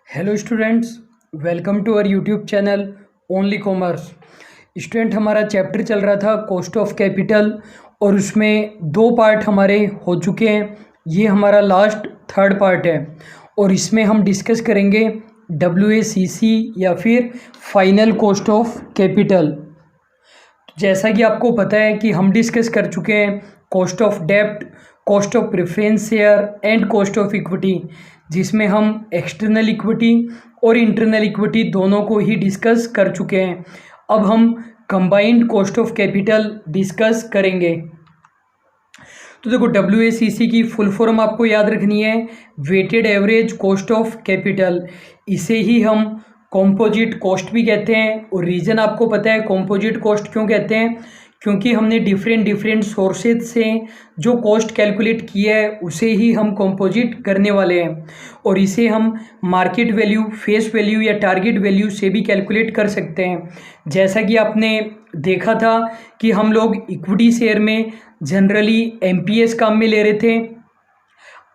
Hello students, welcome to our YouTube channel only commerce. Student, हमारा chapter चल रहा था कॉस्ट ऑफ कैपिटल और उसमें दो पार्ट हमारे हो चुके हैं। ये हमारा लास्ट थर्ड पार्ट है और इसमें हम डिस्कस करेंगे WACC या फिर फाइनल कॉस्ट ऑफ कैपिटल। जैसा कि आपको पता है कि हम डिस्कस कर चुके हैं कॉस्ट ऑफ डेब्ट, cost of preference share and cost of equity, जिसमें हम एक्सटर्नल इक्विटी और इंटरनल इक्विटी दोनों को ही डिस्कस कर चुके हैं। अब हम combined cost of capital discuss करेंगे। तो देखो, WACC की फुल फॉर्म आपको याद रखनी है, weighted average cost of capital. इसे ही हम कॉम्पोजिट कॉस्ट भी कहते हैं। और रीज़न आपको पता है कॉम्पोजिट कॉस्ट क्यों कहते हैं, क्योंकि हमने डिफरेंट सोर्सेज से जो कॉस्ट कैलकुलेट किया है उसे ही हम कॉम्पोजिट करने वाले हैं। और इसे हम मार्केट वैल्यू, फेस वैल्यू या टारगेट वैल्यू से भी कैलकुलेट कर सकते हैं। जैसा कि आपने देखा था कि हम लोग इक्विटी शेयर में जनरली MPS काम में ले रहे थे।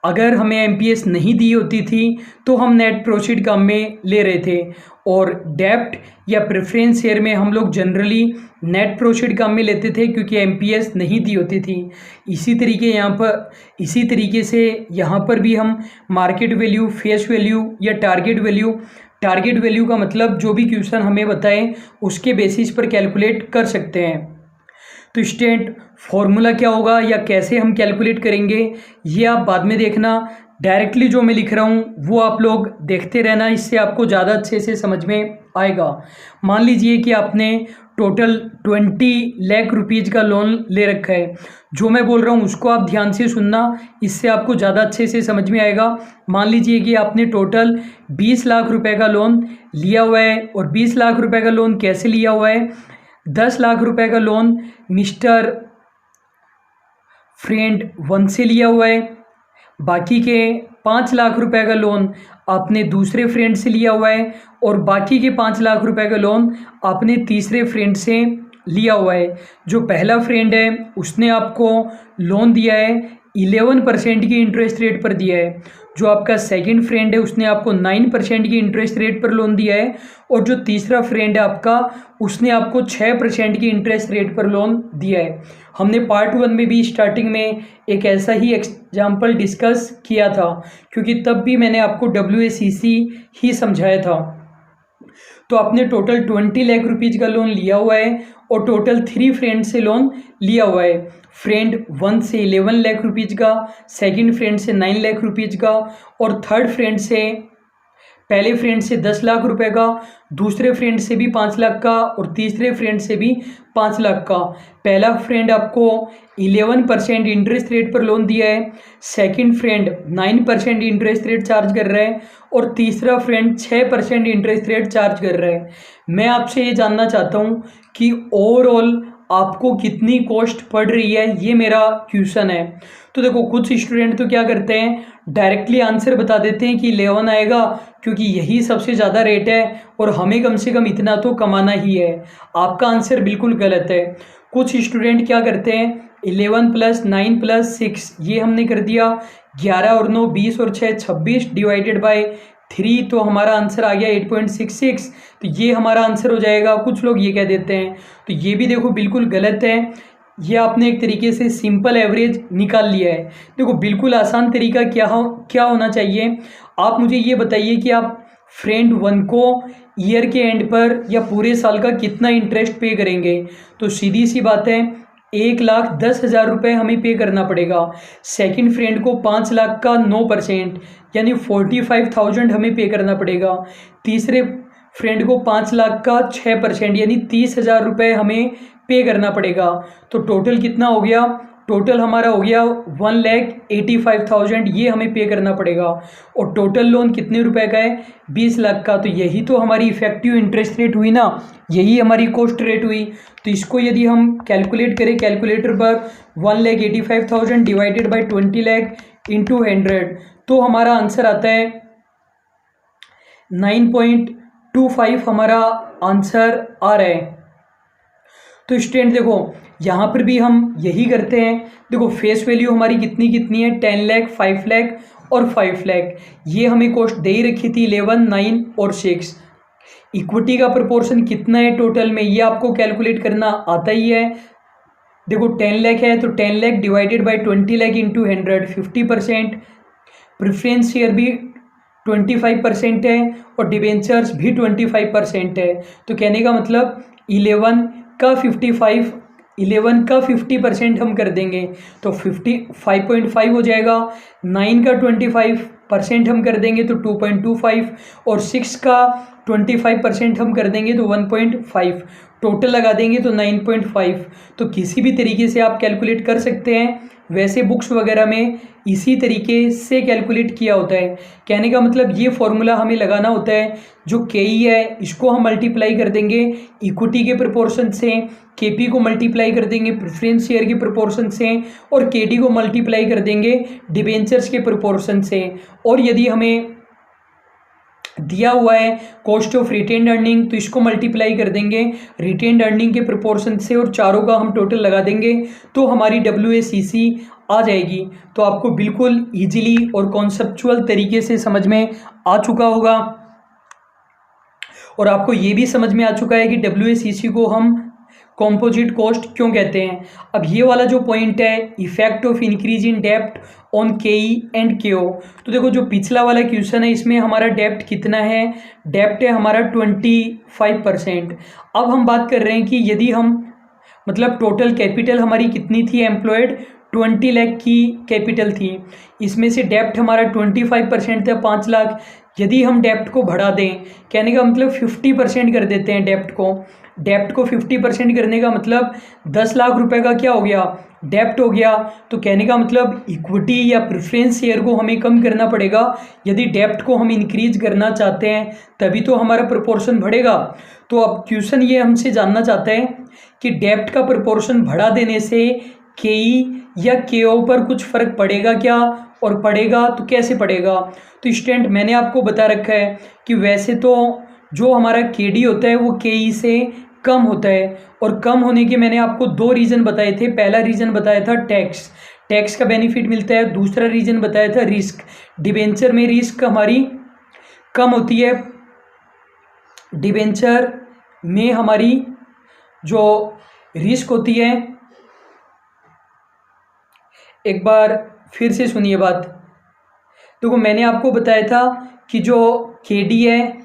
अगर हमें MPS नहीं दी होती थी तो हम नेट प्रोसीड काम में ले रहे थे। और डेब्ट या प्रेफरेंस शेयर में हम लोग जनरली नेट प्रोसीड काम में लेते थे क्योंकि MPS नहीं दी होती थी। इसी तरीके से यहाँ पर भी हम मार्केट वैल्यू, फेस वैल्यू या टारगेट वैल्यू का मतलब जो भी क्वेश्चन हमें बताएं उसके बेसिस पर कैलकुलेट कर सकते हैं। तो स्टूडेंट, फॉर्मूला क्या होगा या कैसे हम कैलकुलेट करेंगे ये आप बाद में देखना। डायरेक्टली जो मैं लिख रहा हूँ वो आप लोग देखते रहना, इससे आपको ज़्यादा अच्छे से समझ में आएगा। मान लीजिए कि आपने टोटल 20 लाख रुपीज़ का लोन ले रखा है। जो मैं बोल रहा हूँ उसको आप ध्यान से सुनना, इससे आपको ज़्यादा अच्छे से समझ में आएगा। मान लीजिए कि आपने टोटल 20 लाख रुपए का लोन लिया हुआ है। और 20 लाख रुपए का लोन कैसे लिया हुआ है? 10 लाख रुपए का लोन मिस्टर फ्रेंड 1 से लिया हुआ है। बाकी के 5 लाख रुपए का लोन आपने दूसरे फ्रेंड से लिया हुआ है। और बाकी के 5 लाख रुपए का लोन आपने तीसरे फ्रेंड से लिया हुआ है। जो पहला फ्रेंड है उसने आपको लोन दिया है 11% की इंटरेस्ट रेट पर दिया है। जो आपका सेकंड फ्रेंड है उसने आपको 9% की इंटरेस्ट रेट पर लोन दिया है। और जो तीसरा फ्रेंड है आपका, उसने आपको 6% की इंटरेस्ट रेट पर लोन दिया है। हमने पार्ट 1 में भी स्टार्टिंग में एक ऐसा ही एग्जाम्पल डिस्कस किया था, क्योंकि तब भी मैंने आपको WACC ही समझाया था। तो आपने टोटल 20 लाख रुपीज़ का लोन लिया हुआ है और टोटल 3 फ्रेंड से लोन लिया हुआ है। फ्रेंड 1 से 11 लाख रुपीज़ का, सेकंड फ्रेंड से 9 लाख रुपीज़ का, और थर्ड फ्रेंड से, पहले फ्रेंड से 10 लाख रुपए का, दूसरे फ्रेंड से भी 5 लाख का, और तीसरे फ्रेंड से भी 5 लाख का। पहला फ्रेंड आपको 11% इंटरेस्ट रेट पर लोन दिया है, second friend 9% interest rate charge कर रहा है, और तीसरा फ्रेंड 6% इंटरेस्ट रेट चार्ज कर रहा है। मैं आपसे ये जानना चाहता हूँ कि ओवरऑल आपको कितनी कॉस्ट पड़ रही है, ये मेरा क्वेश्चन है। तो देखो, कुछ स्टूडेंट तो क्या करते हैं, डायरेक्टली आंसर बता देते हैं कि 11 आएगा क्योंकि यही सबसे ज़्यादा रेट है और हमें कम से कम इतना तो कमाना ही है। आपका आंसर बिल्कुल गलत है। कुछ स्टूडेंट क्या करते हैं, 11 + 9 + 6 ये हमने कर दिया, 11 और 9 20 और 6 26 डिवाइडेड बाय 3, तो हमारा आंसर आ गया 8.66। तो ये हमारा आंसर हो जाएगा। कुछ लोग ये कह देते हैं, तो ये भी देखो बिल्कुल गलत है। ये आपने एक तरीके से सिंपल एवरेज निकाल लिया है। देखो, बिल्कुल आसान तरीका क्या होना चाहिए, आप मुझे ये बताइए कि आप फ्रेंड 1 को ईयर के एंड पर या पूरे साल का कितना इंटरेस्ट पे करेंगे। तो सीधी सी बात है, 1,10,000 रुपये हमें पे करना पड़ेगा। सेकंड फ्रेंड को 5 लाख का 9% यानी 45,000 हमें पे करना पड़ेगा। तीसरे फ्रेंड को 5 लाख का 6% यानी 30,000 रुपये हमें पे करना पड़ेगा। तो टोटल कितना हो गया, टोटल हमारा हो गया 1,85,000, ये हमें पे करना पड़ेगा। और टोटल लोन कितने रुपए का है, 20 लाख का। तो यही तो हमारी इफेक्टिव इंटरेस्ट रेट हुई ना, यही हमारी कॉस्ट रेट हुई। तो इसको यदि हम कैलकुलेट करें कैलकुलेटर पर, 1,85,000 डिवाइडेड बाई 20 लाख इंटू 100, तो हमारा आंसर आता है 9.25 हमारा आंसर आ रहा है। तो स्टूडेंट देखो, यहाँ पर भी हम यही करते हैं। देखो, फेस वैल्यू हमारी कितनी है, 10 लाख, 5 लाख और 5 लाख। ये हमें कॉस्ट दे ही रखी थी 11, 9 और 6। इक्विटी का प्रोपोर्शन कितना है टोटल में, ये आपको कैलकुलेट करना आता ही है। देखो 10 लाख है तो 10 lakh divided by 20 lakh into 100, 50%। Preference share भी 25% है और डिबेंचर्स भी 25% है। तो कहने का मतलब 11 का 50% हम कर देंगे तो 5.5 हो जाएगा। 9 का 25% हम कर देंगे तो 2.25 और 6 का 25% हम कर देंगे तो 1.5, टोटल लगा देंगे तो 9.5। तो किसी भी तरीके से आप कैलकुलेट कर सकते हैं। वैसे बुक्स वगैरह में इसी तरीके से कैलकुलेट किया होता है। कहने का मतलब ये फॉर्मूला हमें लगाना होता है। जो केई है इसको हम मल्टीप्लाई कर देंगे इक्विटी के प्रोपोर्शन से, केपी को मल्टीप्लाई कर देंगे प्रेफरेंस शेयर के प्रोपोर्शन से और केडी को मल्टीप्लाई कर देंगे डिबेंचर्स के प्रोपोर्शन से। और यदि हमें दिया हुआ है कॉस्ट ऑफ रिटेन्ड अर्निंग तो इसको मल्टीप्लाई कर देंगे रिटेन्ड अर्निंग के प्रोपोर्शन से और चारों का हम टोटल लगा देंगे तो हमारी WACC आ जाएगी। तो आपको बिल्कुल इजीली और कॉन्सेप्चुअल तरीके से समझ में आ चुका होगा और आपको ये भी समझ में आ चुका है कि WACC को हम कॉम्पोजिट कॉस्ट क्यों कहते हैं। अब ये वाला जो पॉइंट है इफेक्ट ऑफ इंक्रीज इन डेप्ट ऑन KE एंड KO, तो देखो जो पिछला वाला क्वेश्चन है इसमें हमारा डेप्ट कितना है, डेप्ट है हमारा 25%। अब हम बात कर रहे हैं कि यदि हम मतलब टोटल कैपिटल हमारी कितनी थी एम्प्लॉयड, 20 लाख की कैपिटल थी, इसमें से डेप्ट हमारा 25% था 5 लाख। यदि हम डेप्ट को बढ़ा दें, कहने का मतलब 50% कर देते हैं डेप्ट को 50% करने का मतलब 10 लाख रुपए का क्या हो गया, डेप्ट हो गया। तो कहने का मतलब इक्विटी या प्रेफरेंस शेयर को हमें कम करना पड़ेगा। यदि डेप्ट को हम इंक्रीज करना चाहते हैं तभी तो हमारा प्रोपोर्शन बढ़ेगा। तो अब क्वेश्चन ये हमसे जानना चाहता है कि डेप्ट का प्रोपोर्शन बढ़ा देने से KE या KO पर कुछ फ़र्क पड़ेगा क्या, और पड़ेगा तो कैसे पड़ेगा। तो स्टूडेंट मैंने आपको बता रखा है कि वैसे तो जो हमारा KD होता है वो KE से कम होता है और कम होने के मैंने आपको 2 रीज़न बताए थे। पहला रीज़न बताया था टैक्स का बेनिफिट मिलता है। दूसरा रीज़न बताया था रिस्क, डिबेंचर में रिस्क हमारी कम होती है। डिबेंचर में हमारी जो रिस्क होती है, एक बार फिर से सुनिए बात। देखो मैंने आपको बताया था कि जो KD है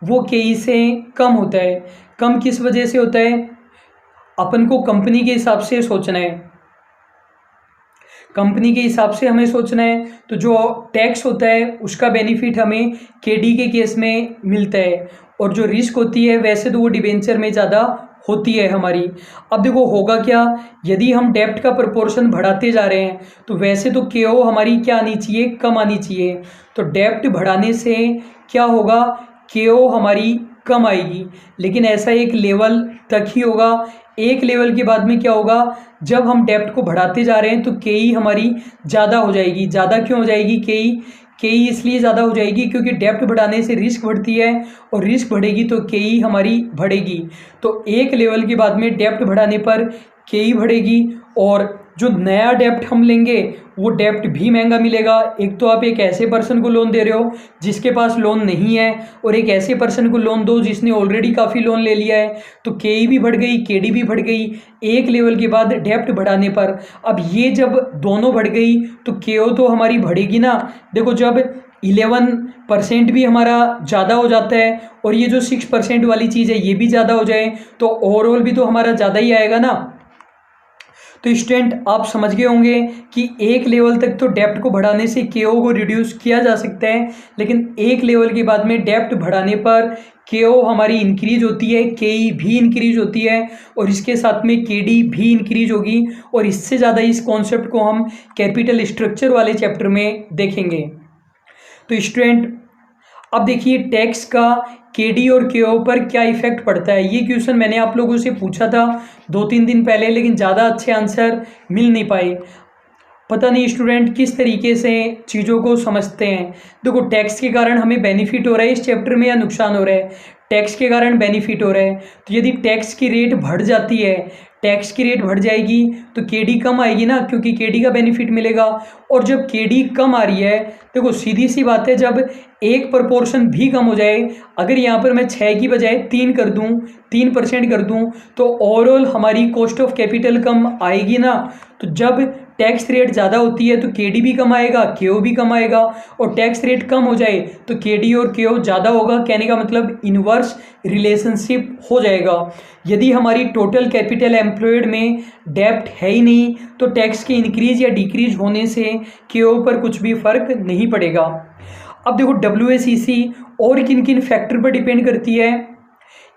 वो KE से कम होता है। कम किस वजह से होता है, अपन को कंपनी के हिसाब से सोचना है, कंपनी के हिसाब से हमें सोचना है। तो जो टैक्स होता है उसका बेनिफिट हमें KD के केस में मिलता है और जो रिस्क होती है वैसे तो वो डिबेंचर में ज़्यादा होती है हमारी। अब देखो होगा क्या, यदि हम डेप्ट का प्रोपोर्शन बढ़ाते जा रहे हैं तो वैसे तो KO हमारी क्या आनी चाहिए, कम आनी चाहिए। तो डेप्ट बढ़ाने से क्या होगा, KO हमारी कम आएगी, लेकिन ऐसा एक लेवल तक ही होगा। एक लेवल के बाद में क्या होगा, जब हम डेप्ट को बढ़ाते जा रहे हैं तो KE हमारी ज़्यादा हो जाएगी। ज़्यादा क्यों हो जाएगी KE इसलिए ज़्यादा हो जाएगी क्योंकि डेप्ट बढ़ाने से रिस्क बढ़ती है और रिस्क बढ़ेगी तो KE हमारी बढ़ेगी। तो एक लेवल के बाद में डेप्ट बढ़ाने पर KE बढ़ेगी और जो नया डेप्ट हम लेंगे वो डेप्ट भी महंगा मिलेगा। एक तो आप एक ऐसे पर्सन को लोन दे रहे हो जिसके पास लोन नहीं है और एक ऐसे पर्सन को लोन दो जिसने ऑलरेडी काफ़ी लोन ले लिया है, तो KE भी बढ़ गई, KD भी बढ़ गई एक लेवल के बाद डेप्ट बढ़ाने पर। अब ये जब दोनों बढ़ गई तो KO तो हमारी बढ़ेगी ना। देखो जब 11% भी हमारा ज़्यादा हो जाता है और ये जो 6% वाली चीज़ है ये भी ज़्यादा हो जाए तो ओवरऑल भी तो हमारा ज़्यादा ही आएगा ना। तो स्टूडेंट आप समझ गए होंगे कि एक लेवल तक तो डेप्ट को बढ़ाने से KO को रिड्यूस किया जा सकता है, लेकिन एक लेवल के बाद में डेप्ट बढ़ाने पर KO हमारी इंक्रीज होती है, KE भी इंक्रीज होती है और इसके साथ में KD भी इंक्रीज होगी। और इससे ज़्यादा इस कॉन्सेप्ट को हम कैपिटल स्ट्रक्चर वाले चैप्टर में देखेंगे। तो स्टूडेंट अब देखिए टैक्स का KD और KO पर क्या इफेक्ट पड़ता है। ये क्वेश्चन मैंने आप लोगों से पूछा था 2-3 दिन पहले, लेकिन ज़्यादा अच्छे आंसर मिल नहीं पाए। पता नहीं स्टूडेंट किस तरीके से चीज़ों को समझते हैं। देखो टैक्स के कारण हमें बेनिफिट हो रहा है इस चैप्टर में या नुकसान हो रहा है, टैक्स के कारण बेनिफिट हो रहा है। तो यदि टैक्स की रेट बढ़ जाती है, टैक्स की रेट बढ़ जाएगी तो केडी कम आएगी ना, क्योंकि केडी का बेनिफिट मिलेगा। और जब केडी कम आ रही है, देखो सीधी सी बात है, जब एक प्रपोर्शन भी कम हो जाए, अगर यहाँ पर मैं 6 की बजाय 3 कर दूँ, 3% कर दूँ, तो ओवरऑल हमारी कॉस्ट ऑफ कैपिटल कम आएगी ना। तो जब टैक्स रेट ज़्यादा होती है तो केडी भी कम आएगा, केओ भी कम आएगा, और टैक्स रेट कम हो जाए तो केडी और केओ ज़्यादा होगा। कहने का मतलब इन्वर्स रिलेशनशिप हो जाएगा। यदि हमारी टोटल कैपिटल एम्प्लॉयड में डेप्ट है ही नहीं तो टैक्स के इंक्रीज या डिक्रीज होने से केओ पर कुछ भी फर्क नहीं पड़ेगा। अब देखो WACC और किन किन फैक्टर पर डिपेंड करती है,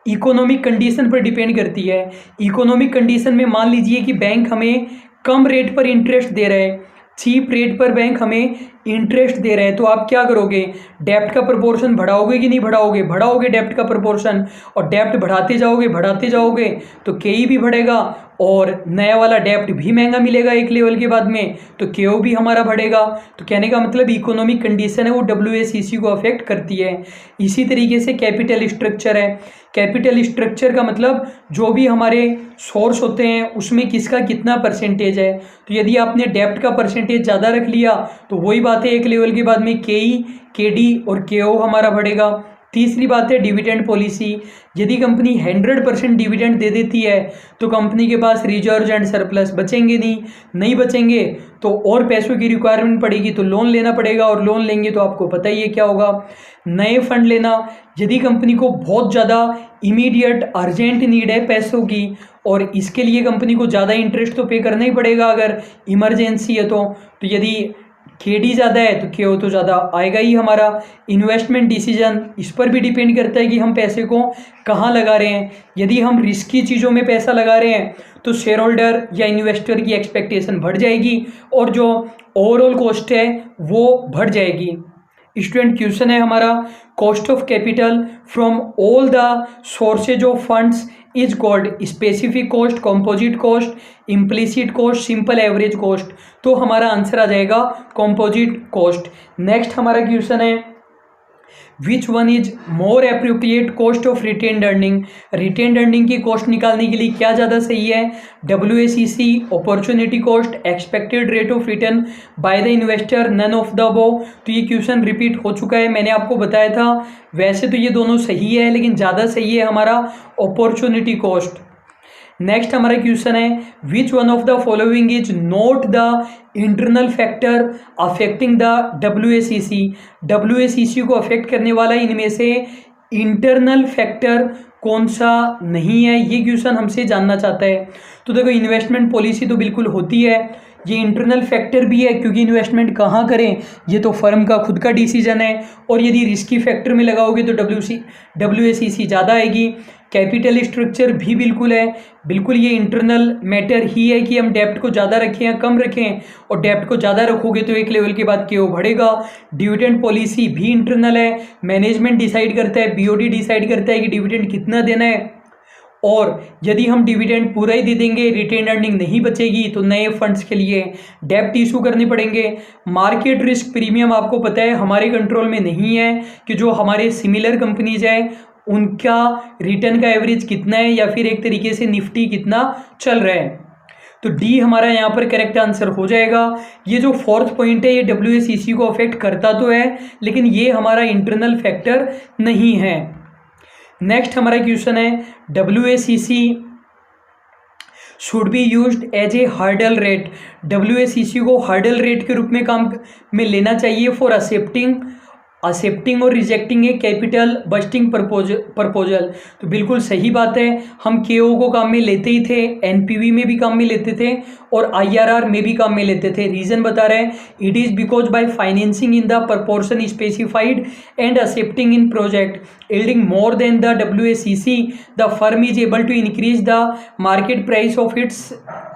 इकोनॉमिक कंडीशन पर डिपेंड करती है। इकोनॉमिक कंडीशन में मान लीजिए कि बैंक हमें कम रेट पर इंटरेस्ट दे रहे हैं, चीप रेट पर बैंक हमें इंटरेस्ट दे रहे हैं, तो आप क्या करोगे, डेप्ट का प्रपोर्शन बढ़ाओगे कि नहीं बढ़ाओगे, बढ़ाओगे डेप्ट का प्रपोर्शन, और डेप्ट बढ़ाते जाओगे तो केई भी बढ़ेगा और नया वाला डेप्ट भी महंगा मिलेगा एक लेवल के बाद में, तो केओ भी हमारा बढ़ेगा। तो कहने का मतलब इकोनॉमिक कंडीशन है वो WACC को अफेक्ट करती है। इसी तरीके से कैपिटल स्ट्रक्चर है। कैपिटल स्ट्रक्चर का मतलब जो भी हमारे सोर्स होते हैं उसमें किसका कितना परसेंटेज है। तो यदि आपने डेप्ट का परसेंटेज ज़्यादा रख लिया तो वही बात है, एक लेवल के बाद में केई, केडी और केओ हमारा बढ़ेगा। तीसरी बात है डिविडेंड पॉलिसी। यदि कंपनी 100% डिविडेंड दे देती है तो कंपनी के पास रिजर्व एंड सरप्लस बचेंगे नहीं बचेंगे तो और पैसों की रिक्वायरमेंट पड़ेगी, तो लोन लेना पड़ेगा, और लोन लेंगे तो आपको पता ही है क्या होगा, नए फंड लेना। यदि कंपनी को बहुत ज़्यादा इमीडिएट अर्जेंट नीड है पैसों की और इसके लिए कंपनी को ज़्यादा इंटरेस्ट तो पे करना ही पड़ेगा अगर इमरजेंसी है तो यदि केडी ज़्यादा है तो केओ तो ज़्यादा आएगा ही हमारा। इन्वेस्टमेंट डिसीजन इस पर भी डिपेंड करता है कि हम पैसे को कहाँ लगा रहे हैं। यदि हम रिस्की चीज़ों में पैसा लगा रहे हैं तो शेयर होल्डर या इन्वेस्टर की एक्सपेक्टेशन बढ़ जाएगी और जो ओवरऑल कॉस्ट है वो बढ़ जाएगी। स्टूडेंट क्वेश्चन है हमारा, cost of capital from all the sources of funds is called specific cost, composite cost, implicit cost, simple average cost. तो हमारा आंसर आ जाएगा कंपोजिट कॉस्ट। नेक्स्ट हमारा क्वेश्चन है, which one is more appropriate cost of retained earning. Retained earning की cost निकालने के लिए क्या ज़्यादा सही है, WACC, opportunity cost, expected rate of return by the investor, none of the above. तो ये क्वेश्चन रिपीट हो चुका है, मैंने आपको बताया था। वैसे तो ये दोनों सही है लेकिन ज़्यादा सही है हमारा अपॉर्चुनिटी कॉस्ट। नेक्स्ट हमारा क्वेश्चन है, which one of the following is not the internal factor affecting the WACC। WACC को अफेक्ट करने वाला इनमें से इंटरनल फैक्टर कौन सा नहीं है, ये क्वेश्चन हमसे जानना चाहता है। तो देखो इन्वेस्टमेंट पॉलिसी तो बिल्कुल होती है, ये इंटरनल फैक्टर भी है क्योंकि इन्वेस्टमेंट कहाँ करें ये तो फर्म का खुद का डिसीजन है, और यदि रिस्की फैक्टर में लगाओगे तो WACC ज़्यादा आएगी। कैपिटल स्ट्रक्चर भी बिल्कुल है, बिल्कुल ये इंटरनल मैटर ही है कि हम डेप्ट को ज़्यादा रखें या कम रखें, और डेप्ट को ज़्यादा रखोगे तो एक लेवल के बाद केओ बढ़ेगा। डिविडेंड पॉलिसी भी इंटरनल है, मैनेजमेंट डिसाइड करता है, BOD डिसाइड करता है कि डिविडेंड कितना देना है, और यदि हम डिविडेंड पूरा ही दे देंगे, रिटेन अर्निंग नहीं बचेगी तो नए फंड्स के लिए डेप्ट इशू करने पड़ेंगे। मार्केट रिस्क प्रीमियम आपको पता है हमारे कंट्रोल में नहीं है कि जो हमारे सिमिलर कंपनीज हैं उनका रिटर्न का एवरेज कितना है या फिर एक तरीके से निफ्टी कितना चल रहा है। तो डी हमारा यहाँ पर करेक्ट आंसर हो जाएगा। ये जो फोर्थ पॉइंट है ये WACC को अफेक्ट करता तो है लेकिन ये हमारा इंटरनल फैक्टर नहीं है। नेक्स्ट हमारा क्वेश्चन है, WACC should be used as a hurdle rate. WACC को हर्डल रेट के रूप में काम में लेना चाहिए फॉर एक्सेप्टिंग और rejecting a capital budgeting proposal. तो बिल्कुल सही बात है, हम KO को काम में लेते ही थे, NPV में भी काम में लेते थे और IRR में भी काम में लेते थे। रीज़न बता रहे हैं, it is because by financing in the proportion specified and accepting in project yielding more than the WACC the firm is able to increase the market price of its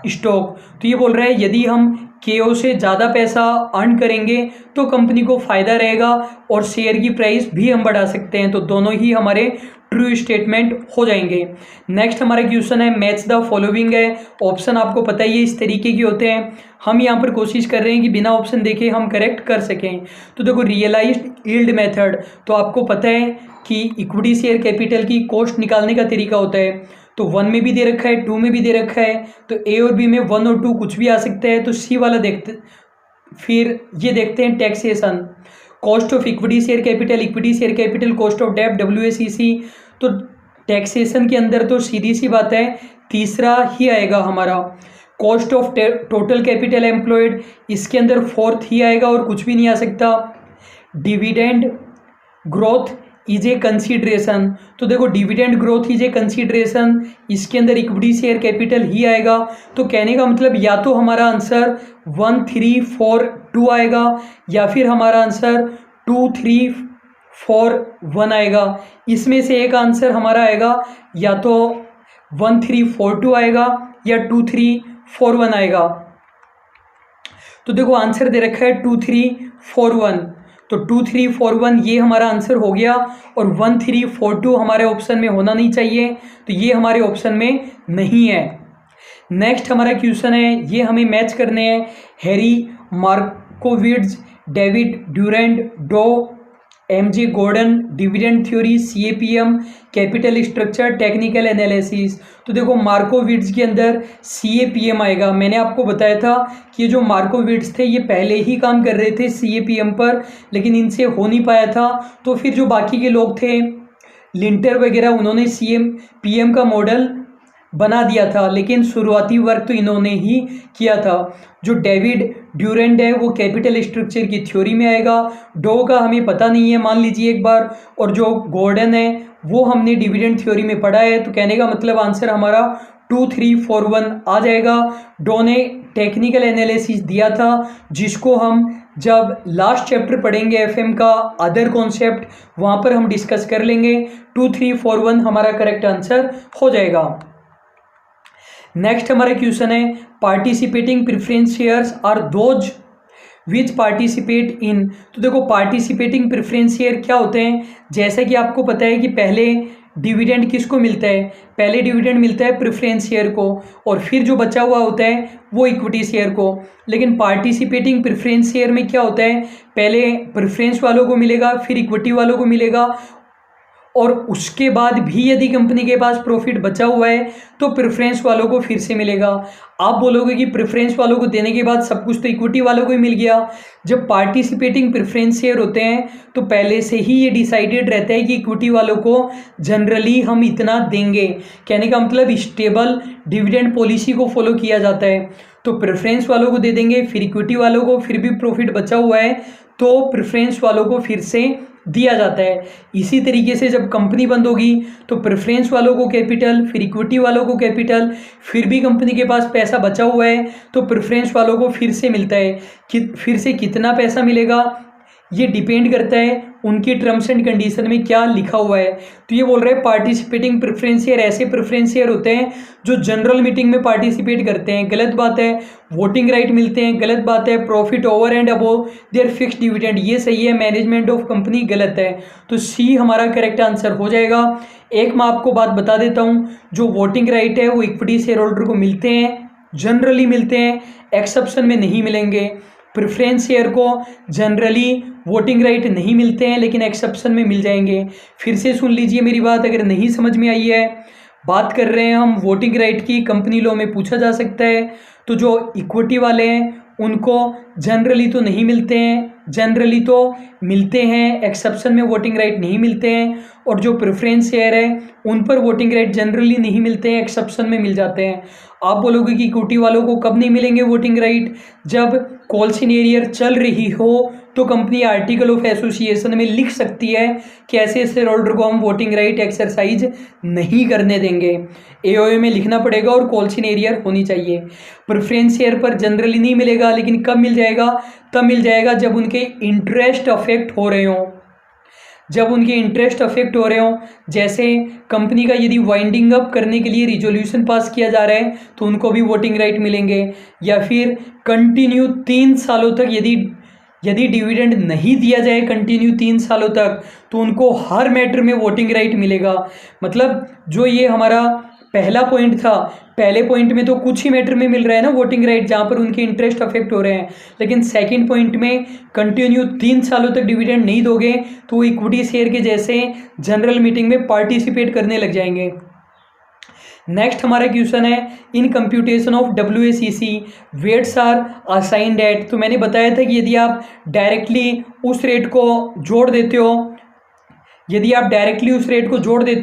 stock. तो ये बोल रहा है यदि हम KO से ज़्यादा पैसा अर्न करेंगे तो कंपनी को फ़ायदा रहेगा और शेयर की प्राइस भी हम बढ़ा सकते हैं। तो दोनों ही हमारे ट्रू स्टेटमेंट हो जाएंगे। नेक्स्ट हमारा क्वेश्चन है, मैच द फॉलोइंग है। ऑप्शन आपको पता ही है इस तरीके के होते हैं, हम यहाँ पर कोशिश कर रहे हैं कि बिना ऑप्शन देखे हम करेक्ट कर सकें। तो देखो रियलाइज्ड यील्ड मेथड, तो आपको पता है कि इक्विटी शेयर कैपिटल की कॉस्ट निकालने का तरीका होता है। तो 1 में भी दे रखा है, 2 में भी दे रखा है, तो ए और बी में 1 और 2 कुछ भी आ सकता है। तो सी वाला देखते, फिर ये देखते हैं taxation, cost of equity share capital, equity share capital, cost of डेब्ट WACC। तो टैक्सेशन के अंदर तो सीधी सी बात है तीसरा ही आएगा हमारा। Cost of total capital employed, इसके अंदर फोर्थ ही आएगा और कुछ भी नहीं आ सकता। Dividend growth is a consideration, तो देखो dividend growth is a consideration, इसके अंदर इक्विटी शेयर कैपिटल ही आएगा। तो कहने का मतलब या तो हमारा आंसर 1 3 4 2 आएगा या फिर हमारा आंसर 2 3 4 1 आएगा। इसमें से एक आंसर हमारा आएगा या तो 1 3 4 2 आएगा या 2 3 4 1 आएगा। तो देखो आंसर दे रखा है 2 3 4 1, तो 2 3 4 1 ये हमारा आंसर हो गया और 1 3 4 2 हमारे ऑप्शन में होना नहीं चाहिए, तो ये हमारे ऑप्शन में नहीं है। नेक्स्ट हमारा क्वेश्चन है, ये हमें मैच करने हैं Harry Markowitz, David Durand, Dow, MJ Gordon, dividend theory, CAPM, capital structure, technical analysis. तो देखो मार्कोविट्ज के अंदर CAPM आएगा। मैंने आपको बताया था कि ये जो मार्कोविट्ज थे ये पहले ही काम कर रहे थे CAPM पर, लेकिन इनसे हो नहीं पाया था। तो फिर जो बाकी के लोग थे लिंटर वगैरह, उन्होंने CAPM का मॉडल बना दिया था, लेकिन शुरुआती वर्क तो इन्होंने ही किया था। जो डेविड ड्यूरेंट है वो कैपिटल स्ट्रक्चर की थ्योरी में आएगा, डो का हमें पता नहीं है मान लीजिए एक बार, और जो गॉर्डन है वो हमने डिविडेंड थ्योरी में पढ़ा है। तो कहने का मतलब आंसर हमारा 2 3 4 1 आ जाएगा। डो ने टेक्निकल एनालिसिस दिया था, जिसको हम जब लास्ट चैप्टर पढ़ेंगे FM का अदर कॉन्सेप्ट, वहाँ पर हम डिस्कस कर लेंगे। 2 3 4 1 हमारा करेक्ट आंसर हो जाएगा। नेक्स्ट हमारा क्वेश्चन है, participating preference shares are those which participate in. तो देखो पार्टिसिपेटिंग प्रेफरेंस शेयर क्या होते हैं, जैसा कि आपको पता है कि पहले डिविडेंड किसको मिलता है, पहले डिविडेंड मिलता है प्रेफरेंस शेयर को, और फिर जो बचा हुआ होता है वो इक्विटी शेयर को। लेकिन पार्टिसिपेटिंग प्रेफरेंस शेयर में क्या होता है, पहले प्रेफरेंस वालों को मिलेगा, फिर इक्विटी वालों को मिलेगा, और उसके बाद भी यदि कंपनी के पास प्रॉफिट बचा हुआ है तो प्रेफरेंस वालों को फिर से मिलेगा। आप बोलोगे कि प्रेफरेंस वालों को देने के बाद सब कुछ तो इक्विटी वालों को ही मिल गया। जब पार्टिसिपेटिंग प्रेफरेंस शेयर होते हैं तो पहले से ही ये डिसाइडेड रहता है कि इक्विटी वालों को जनरली हम इतना देंगे। कहने का मतलब स्टेबल डिविडेंड पॉलिसी को फॉलो किया जाता है। तो प्रेफरेंस वालों को दे देंगे, फिर इक्विटी वालों को, फिर भी प्रॉफिट बचा हुआ है तो प्रेफरेंस वालों को फिर से दिया जाता है। इसी तरीके से जब कंपनी बंद होगी तो प्रेफरेंस वालों को कैपिटल, फिर इक्विटी वालों को कैपिटल, फिर भी कंपनी के पास पैसा बचा हुआ है तो प्रेफरेंस वालों को फिर से मिलता है। कि फिर से कितना पैसा मिलेगा ये डिपेंड करता है उनकी टर्म्स एंड कंडीशन में क्या लिखा हुआ है। तो ये बोल रहे हैं पार्टिसिपेटिंग प्रेफरेंस शेयर ऐसे प्रेफरेंस शेयर होते हैं जो जनरल मीटिंग में पार्टिसिपेट करते हैं, गलत बात है। वोटिंग राइट मिलते हैं, गलत बात है। Profit over and above their fixed dividend, ये सही है। मैनेजमेंट ऑफ कंपनी गलत है। तो सी हमारा करेक्ट आंसर हो जाएगा। एक मैं आपको बात बता देता हूँ, जो वोटिंग राइट है वो इक्विटी शेयर होल्डर को मिलते हैं, जनरली मिलते हैं, एक्सेप्शन में नहीं मिलेंगे। प्रेफरेंस शेयर को जनरली वोटिंग राइट नहीं मिलते हैं लेकिन एक्सेप्शन में मिल जाएंगे। फिर से सुन लीजिए मेरी बात, अगर नहीं समझ में आई है, बात कर रहे हैं हम वोटिंग राइट की, कंपनी लॉ में पूछा जा सकता है। तो जो इक्विटी वाले हैं उनको जनरली तो नहीं मिलते हैं, जनरली तो मिलते हैं, एक्सेप्शन में वोटिंग राइट नहीं मिलते हैं। और जो प्रेफरेंस शेयर है उन पर वोटिंग राइट जनरली नहीं मिलते हैं, एक्सेप्शन में मिल जाते हैं। आप बोलोगे कि इक्विटी वालों को कब नहीं मिलेंगे वोटिंग राइट, जब कॉल सिनेरियर चल रही हो तो कंपनी आर्टिकल ऑफ एसोसिएशन में लिख सकती है कि ऐसे शेयर होल्डर को हम वोटिंग राइट एक्सरसाइज नहीं करने देंगे। एओए में लिखना पड़ेगा और कॉल सिनेरियर होनी चाहिए। प्रेफरेंस शेयर पर जनरली नहीं मिलेगा, लेकिन कब मिल जाएगा, तब मिल जाएगा जब उनके इंटरेस्ट अफेक्ट हो रहे हों, जब उनके इंटरेस्ट अफेक्ट हो रहे हों। जैसे कंपनी का यदि वाइंडिंग अप करने के लिए रिजोल्यूशन पास किया जा रहा है तो उनको भी वोटिंग राइट मिलेंगे। या फिर कंटिन्यू 3 सालों तक यदि डिविडेंड नहीं दिया जाए कंटिन्यू 3 सालों तक तो उनको हर मैटर में वोटिंग राइट मिलेगा। मतलब जो ये हमारा पहला पॉइंट था, पहले पॉइंट में तो कुछ ही मैटर में मिल रहा है ना वोटिंग राइट जहाँ पर उनके इंटरेस्ट अफेक्ट हो रहे हैं, लेकिन सेकंड पॉइंट में कंटिन्यू 3 सालों तक डिविडेंड नहीं दोगे तो वो इक्विटी शेयर के जैसे जनरल मीटिंग में पार्टिसिपेट करने लग जाएंगे। नेक्स्ट हमारा क्वेश्चन है in computation of WACC weights are assigned at. तो मैंने बताया था कि यदि आप डायरेक्टली उस रेट को जोड़ देते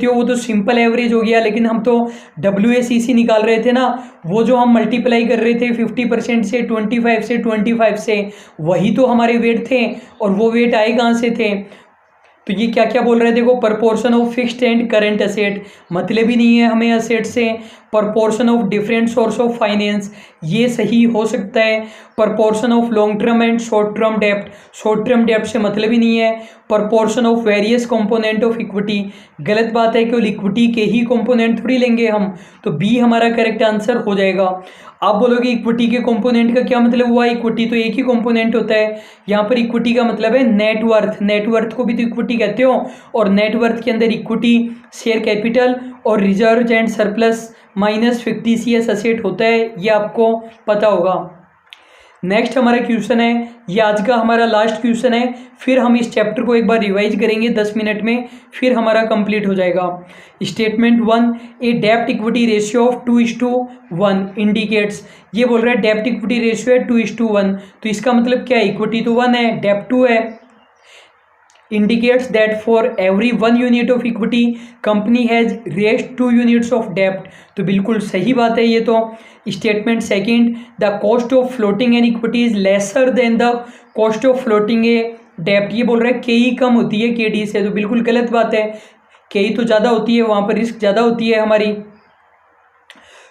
हो, वो तो सिंपल एवरेज हो गया, लेकिन हम तो WACC निकाल रहे थे ना, वो जो हम मल्टीप्लाई कर रहे थे 50% से, 25 से, वही तो हमारे वेट थे। और वो वेट आए कहाँ से थे? तो ये क्या क्या बोल रहे हैं देखो, proportion of fixed and current asset, मतलब ही नहीं है हमें असेट से। Proportion of different source of finance, ये सही हो सकता है। Proportion of long term and short term dept, short term डेप्ट से मतलब ही नहीं है। Proportion of various component of equity, गलत बात है, केवल इक्विटी के ही कंपोनेंट थोड़ी लेंगे हम। तो बी हमारा करेक्ट आंसर हो जाएगा। आप बोलोगे इक्विटी के कंपोनेंट का क्या मतलब हुआ? इक्विटी तो एक ही कंपोनेंट होता है। यहाँ पर इक्विटी का मतलब है नेटवर्थ, नेटवर्थ को भी तो इक्विटी कहते हो। और नेटवर्थ के अंदर इक्विटी, शेयर कैपिटल और reserve and surplus minus fictitious asset होता है, ये आपको पता होगा। नेक्स्ट हमारा क्वेश्चन है, ये आज का हमारा लास्ट क्वेश्चन है, फिर हम इस चैप्टर को एक बार रिवाइज करेंगे 10 मिनट में, फिर हमारा कंप्लीट हो जाएगा। स्टेटमेंट 1, ए डेब्ट इक्विटी रेशियो ऑफ 2:1 इंडिकेट्स, ये बोल रहा है डेब्ट इक्विटी रेशियो है 2:1, तो इसका मतलब क्या है? इक्विटी तो 1 है, डेब्ट 2 है। indicates that for every 1 unit of equity company has raised 2 units of debt, तो बिल्कुल सही बात है ये तो। Statement second, the cost of floating an equity is lesser than the cost of floating a डेप्ट, ये बोल रहा है के कम होती है KD से, तो बिल्कुल गलत बात है। के तो ज़्यादा होती है, वहाँ पर रिस्क ज़्यादा होती है हमारी।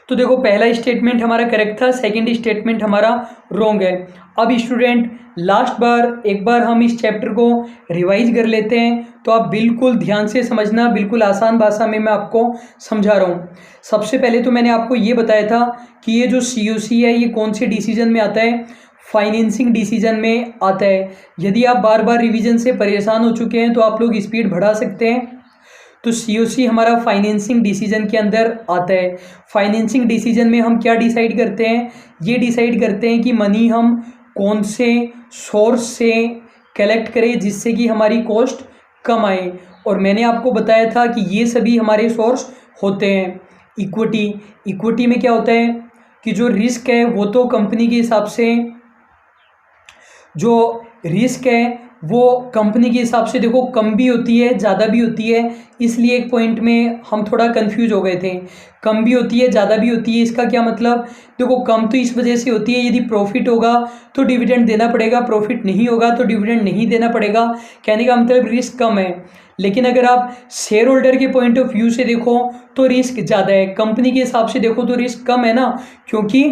तो देखो पहला स्टेटमेंट हमारा करेक्ट था, सेकंड स्टेटमेंट हमारा रॉन्ग है। अब स्टूडेंट लास्ट बार एक बार हम इस चैप्टर को रिवाइज कर लेते हैं, तो आप बिल्कुल ध्यान से समझना, बिल्कुल आसान भाषा में मैं आपको समझा रहा हूँ। सबसे पहले तो मैंने आपको ये बताया था कि ये जो COC है ये कौन से डिसीजन में आता है? फाइनेंसिंग डिसीजन में आता है। यदि आप बार बार रिवीजन से परेशान हो चुके हैं तो आप लोग स्पीड बढ़ा सकते हैं। तो COC हमारा फाइनेंसिंग डिसीजन के अंदर आता है। फाइनेंसिंग डिसीजन में हम क्या डिसाइड करते हैं? ये डिसाइड करते हैं कि मनी हम कौन से सोर्स से कलेक्ट करें जिससे कि हमारी कॉस्ट कम आए। और मैंने आपको बताया था कि ये सभी हमारे सोर्स होते हैं। इक्विटी में क्या होता है कि जो रिस्क है वो तो कंपनी के हिसाब से, जो रिस्क है वो कंपनी के हिसाब से देखो कम भी होती है ज़्यादा भी होती है, इसलिए एक पॉइंट में हम थोड़ा कंफ्यूज हो गए थे। कम भी होती है ज़्यादा भी होती है, इसका क्या मतलब? देखो कम तो इस वजह से होती है यदि प्रॉफिट होगा तो डिविडेंड देना पड़ेगा, प्रॉफिट नहीं होगा तो डिविडेंड नहीं देना पड़ेगा, कहने का मतलब रिस्क कम है। लेकिन अगर आप शेयर होल्डर के पॉइंट ऑफ व्यू से देखो तो रिस्क ज़्यादा है, कंपनी के हिसाब से देखो तो रिस्क कम है ना, क्योंकि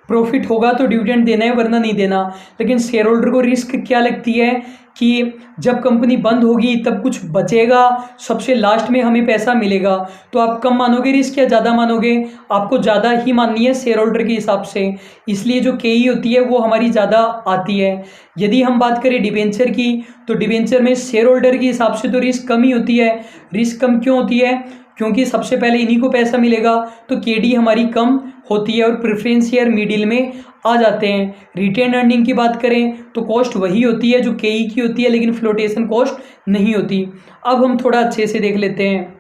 प्रॉफिट होगा तो डिविडेंड देना है वरना नहीं देना। लेकिन शेयर होल्डर को रिस्क क्या लगती है कि जब कंपनी बंद होगी तब कुछ बचेगा, सबसे लास्ट में हमें पैसा मिलेगा। तो आप कम मानोगे रिस्क या ज़्यादा मानोगे? आपको ज़्यादा ही माननी है शेयर होल्डर के हिसाब से, इसलिए जो KE होती है वो हमारी ज़्यादा आती है। यदि हम बात करें डिबेंचर की, तो डिबेंचर में शेयर होल्डर के हिसाब से तो रिस्क कम ही होती है। रिस्क कम क्यों होती है? क्योंकि सबसे पहले इन्हीं को पैसा मिलेगा, तो KD हमारी कम होती है और प्रेफरेंस शेयर मिडिल में आ जाते हैं। रिटेन अर्निंग की बात करें तो कॉस्ट वही होती है जो KE की होती है, लेकिन फ्लोटेशन कॉस्ट नहीं होती। अब हम थोड़ा अच्छे से देख लेते हैं,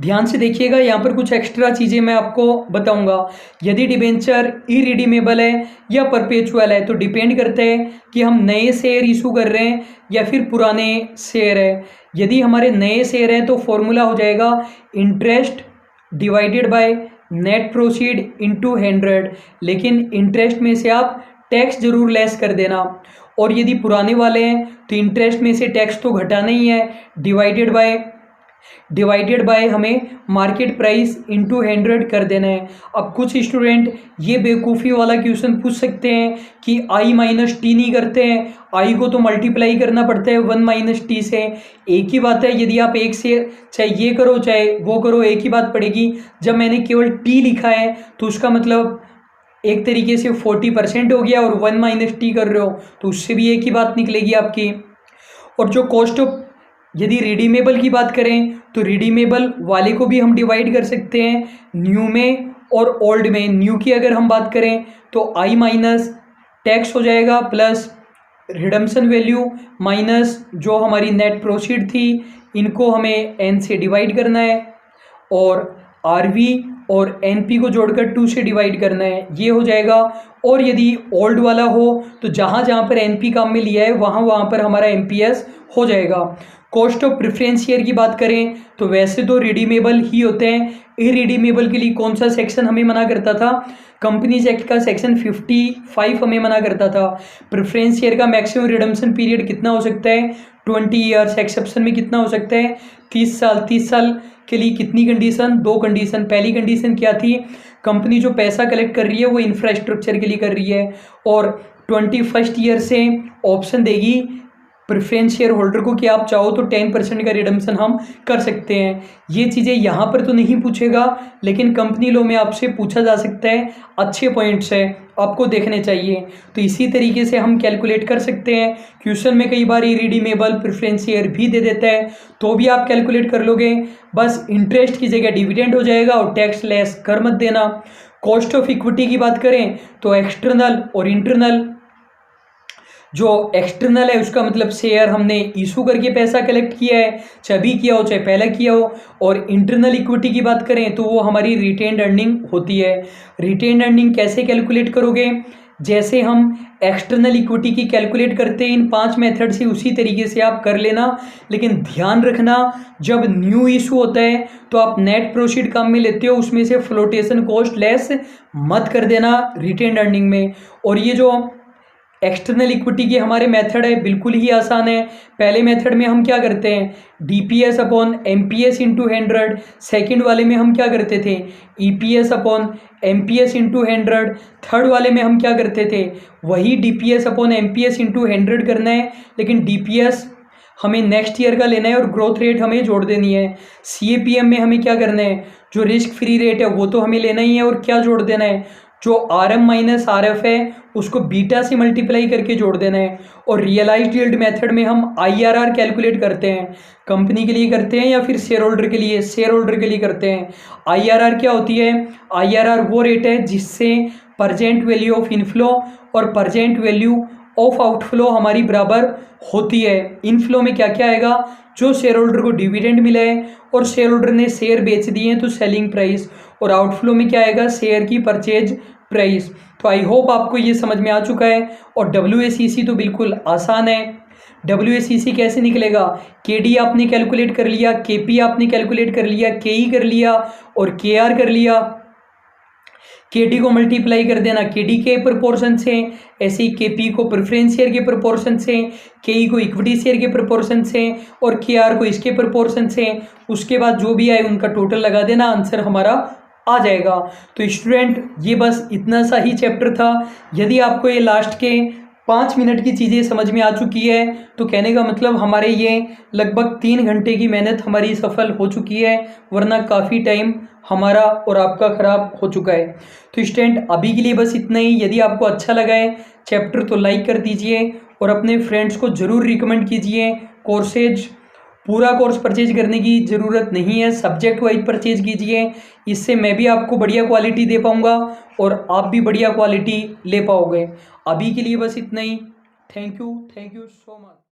ध्यान से देखिएगा, यहाँ पर कुछ एक्स्ट्रा चीज़ें मैं आपको बताऊंगा। यदि डिबेंचर इरिडीमेबल है या परपेचुअल है तो डिपेंड करता है कि हम नए शेयर इशू कर रहे हैं या फिर पुराने शेयर है। यदि हमारे नए शेयर हैं तो फॉर्मूला हो जाएगा interest divided by net proceed into 100, लेकिन इंटरेस्ट में से आप टैक्स जरूर लेस कर देना। और यदि पुराने वाले हैं तो इंटरेस्ट में से टैक्स तो घटाना ही है, डिवाइडेड बाय हमें मार्केट प्राइस इंटू 100 कर देना है। अब कुछ स्टूडेंट ये बेवकूफ़ी वाला क्वेश्चन पूछ सकते हैं कि I माइनस टी नहीं करते हैं, I को तो मल्टीप्लाई करना पड़ता है 1 माइनस टी से। एक ही बात है, यदि आप एक से चाहे ये करो चाहे वो करो एक ही बात पड़ेगी। जब मैंने केवल T लिखा है तो उसका मतलब एक तरीके से 40% हो गया, और 1 माइनस टी कर रहे हो तो उससे भी एक ही बात निकलेगी आपकी। और जो कॉस्ट ऑफ, यदि रिडीमेबल की बात करें तो रिडीमेबल वाले को भी हम डिवाइड कर सकते हैं न्यू में और ओल्ड में। न्यू की अगर हम बात करें तो I माइनस टैक्स हो जाएगा प्लस रिडम्पशन वैल्यू माइनस जो हमारी नेट प्रोसीड थी, इनको हमें N से डिवाइड करना है। और आरवी और एनपी को जोड़कर 2 से डिवाइड करना है, ये हो जाएगा। और यदि ओल्ड वाला हो तो जहाँ जहाँ पर एनपी काम में लिया है वहाँ पर हमारा एमपीएस हो जाएगा। कॉस्ट ऑफ प्रेफरेंस शेयर की बात करें तो वैसे तो रिडीमेबल ही होते हैं, इरिडीमेबल के लिए कौन सा सेक्शन हमें मना करता था? कंपनीज एक्ट का सेक्शन 55 हमें मना करता था। प्रेफरेंस शेयर का मैक्सिमम रिडम्पशन पीरियड कितना हो सकता है? 20 ईयर्स। एक्सेप्शन में कितना हो सकता है? 30 साल। 30 साल के लिए कितनी कंडीशन? 2 कंडीशन। पहली कंडीशन क्या थी? कंपनी जो पैसा कलेक्ट कर रही है वो इंफ्रास्ट्रक्चर के लिए कर रही है, और 21st ईयर से ऑप्शन देगी प्रेफरेंस शेयर होल्डर को कि आप चाहो तो 10% का रिडम्पशन हम कर सकते हैं। ये चीज़ें यहाँ पर तो नहीं पूछेगा, लेकिन कंपनी लॉ में आपसे पूछा जा सकता है। अच्छे पॉइंट्स है, आपको देखने चाहिए। तो इसी तरीके से हम कैलकुलेट कर सकते हैं। क्वेश्चन में कई बार इरिडीमेबल प्रेफरेंस शेयर भी दे देता है, तो भी आप कैलकुलेट कर लोगे। बस इंटरेस्ट की जगह डिविडेंड हो जाएगा और टैक्स लेस कर मत देना। कॉस्ट ऑफ इक्विटी की बात करें तो एक्सटर्नल और इंटरनल। जो एक्सटर्नल है उसका मतलब शेयर हमने इशू करके पैसा कलेक्ट किया है, चाहे अभी किया हो चाहे पहले किया हो। और इंटरनल इक्विटी की बात करें तो वो हमारी रिटेन्ड अर्निंग होती है। रिटेन्ड अर्निंग कैसे कैलकुलेट करोगे? जैसे हम एक्सटर्नल इक्विटी की कैलकुलेट करते हैं इन 5 मेथड से, उसी तरीके से आप कर लेना। लेकिन ध्यान रखना, जब न्यू इशू होता है तो आप नेट प्रोसीड काम में लेते हो, उसमें से फ्लोटेशन कॉस्ट लेस मत कर देना रिटेन्ड अर्निंग में। और ये जो एक्सटर्नल इक्विटी के हमारे मेथड है बिल्कुल ही आसान है। पहले मेथड में हम क्या करते हैं? DPS upon MPS into 100। Second वाले में हम क्या करते थे? EPS upon MPS into 100। Third वाले में हम क्या करते थे? वही डीपीएस अपॉन एमपीएस इंटू 100 करना है, लेकिन डीपीएस हमें नेक्स्ट ईयर का लेना है और ग्रोथ रेट हमें जोड़ देनी है। सीएपीएम में हमें क्या करना है? जो रिस्क फ्री रेट है वो तो हमें लेना ही है, और क्या जोड़ देना है? जो आरएम माइनस आरएफ है उसको बीटा से मल्टीप्लाई करके जोड़ देना है। और रियलाइज्ड यील्ड मेथड में हम आईआरआर कैलकुलेट करते हैं। कंपनी के लिए करते हैं या फिर शेयर होल्डर के लिए? शेयर होल्डर के लिए करते हैं। आईआरआर क्या होती है? आईआरआर वो रेट है जिससे परजेंट वैल्यू ऑफ इनफ्लो और परजेंट वैल्यू ऑफ आउटफ्लो हमारी बराबर होती है। इनफ्लो में क्या क्या आएगा? जो शेयर होल्डर को डिविडेंड मिला है और शेयर होल्डर ने शेयर बेच दिए हैं तो सेलिंग प्राइस। और आउटफ्लो में क्या आएगा? शेयर की परचेज प्राइस। तो आई होप आपको ये समझ में आ चुका है। और WACC तो बिल्कुल आसान है। WACC कैसे निकलेगा? KD आपने कैलकुलेट कर लिया, KP आपने कैलकुलेट कर लिया, KE कर लिया और KR कर लिया। KD को मल्टीप्लाई कर देना KD के प्रोपोर्शन से, ऐसे ही KP को प्रेफरेंस शेयर के प्रोपोर्शन से, KE को इक्विटी शेयर के प्रोपोर्शन से और KR को इसके प्रोपोर्शन से। उसके बाद जो भी आए उनका टोटल लगा देना, आंसर हमारा आ जाएगा। तो स्टूडेंट ये बस इतना सा ही चैप्टर था। यदि आपको ये लास्ट के 5 मिनट की चीज़ें समझ में आ चुकी है तो कहने का मतलब हमारे ये लगभग 3 घंटे की मेहनत हमारी सफल हो चुकी है, वरना काफ़ी टाइम हमारा और आपका ख़राब हो चुका है। तो स्टूडेंट अभी के लिए बस इतना ही। यदि आपको अच्छा लगा है चैप्टर तो लाइक कर दीजिए और अपने फ्रेंड्स को ज़रूर रिकमेंड कीजिए। कोर्सेज पूरा कोर्स परचेज करने की ज़रूरत नहीं है, सब्जेक्ट वाइज परचेज कीजिए। इससे मैं भी आपको बढ़िया क्वालिटी दे पाऊँगा और आप भी बढ़िया क्वालिटी ले पाओगे। अभी के लिए बस इतना ही। Thank you so much.